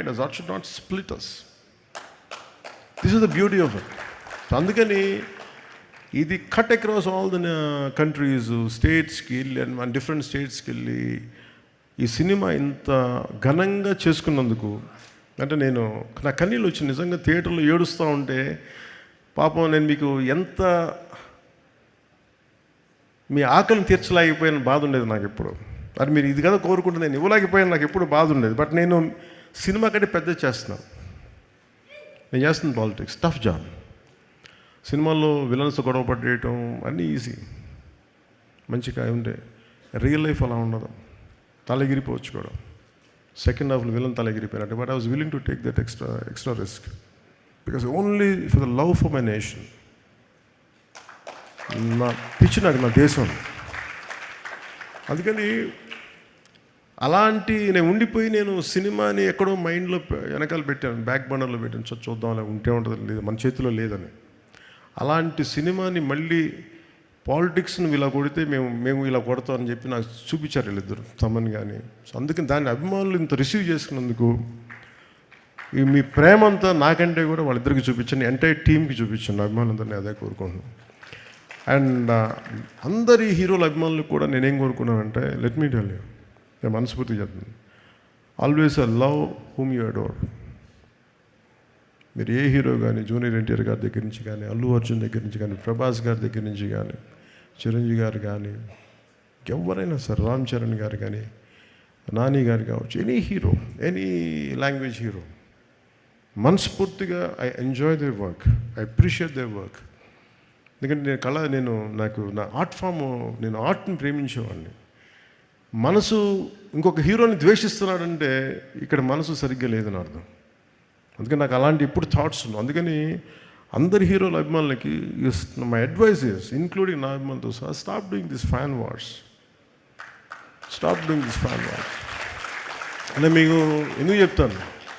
that should not split us. This is the beauty of it. So అందుకని ఇది cut across all the countries, స్టేట్స్కి వెళ్ళి మన different స్టేట్స్కి వెళ్ళి ఈ సినిమా ఇంత ఘనంగా చేసుకున్నందుకు, అంటే నేను నా కన్నీళ్ళు వచ్చి నిజంగా థియేటర్లో ఏడుస్తూ ఉంటే పాపం నేను మీకు ఎంత మీ ఆకలిని తీర్చలేకపోయిన బాధ ఉండేది నాకు ఎప్పుడు. అది మీరు ఇది కదా కోరుకుంటే నేను ఇవ్వలేకపోయాను, నాకు ఎప్పుడు బాధ ఉండేది. బట్ నేను సినిమా కంటే పెద్ద చేస్తున్నాను. నేను చేస్తున్నాను పాలిటిక్స్, టఫ్ జాబ్. సినిమాల్లో విలన్స్ గొడవ పడేయటం అన్నీ ఈజీ, మంచిగా ఉంటే రియల్ లైఫ్ అలా ఉండదు. తలెగిరిపోవచ్చు కూడా. సెకండ్ హాఫ్లో విలన్ తలెగిరిపోయినట్టు. But I was willing to take that extra risk because only for the love for my nation. నా పిచ్చి నాకు నా దేశం. అందుకని అలాంటి నేను ఉండిపోయి నేను సినిమాని ఎక్కడో మైండ్లో వెనకాల పెట్టాను, బ్యాక్ బర్నర్లో పెట్టాను. చూద్దాం అలా ఉంటే ఉంటుంది, లేదు మన చేతిలో లేదని. అలాంటి సినిమాని మళ్ళీ పాలిటిక్స్ని ఇలా కొడితే మేము ఇలా కొడతామని చెప్పి నాకు చూపించారు వీళ్ళిద్దరు, తమన్ కానీ. సో అందుకని దాన్ని అభిమానులు ఇంత రిసీవ్ చేసుకున్నందుకు మీ ప్రేమ అంతా నాకంటే కూడా వాళ్ళిద్దరికి చూపించాను, ఎంటైర్ టీంకి చూపించాను. అభిమానులందరినీ అదే కోరుకుంటున్నాను. అండ్ అందరి హీరోల అభిమానులు కూడా నేనేం కోరుకున్నానంటే, లెట్ మీ టెల్ యూ, నేను మనస్ఫూర్తిగా చెప్తాను, always love whom you adore. మీరు ఏ హీరో కానీ, జూనియర్ ఎన్టీఆర్ గారి దగ్గర నుంచి కానీ, అల్లు అర్జున్ దగ్గర నుంచి కానీ, ప్రభాస్ గారి దగ్గర నుంచి కానీ, చిరంజీవి గారు కానీ, ఎవరైనా సరే, రామ్ చరణ్ గారు కానీ, నాని గారు కావచ్చు, any hero, any language hero, మనస్ఫూర్తిగా I enjoy their work, I appreciate their work. ఎందుకంటే నాకు నా ఆర్ట్ ఫామ్, నేను ఆర్ట్ని ప్రేమించేవాడిని. మనసు ఇంకొక హీరోని ద్వేషిస్తున్నాడంటే ఇక్కడ మనసు సరిగ్గా లేదని అర్థం. అందుకని నాకు అలాంటి ఇప్పుడు థాట్స్ ఉన్నాయి. అందుకని అందరి హీరోల అభిమానులకి మై అడ్వైస్ ఇస్, ఇంక్లూడింగ్ నా అభిమానులతో సహా, stop doing this fan wars. Stop doing this fan wars. అంటే మీకు ఎందుకు చెప్తాను,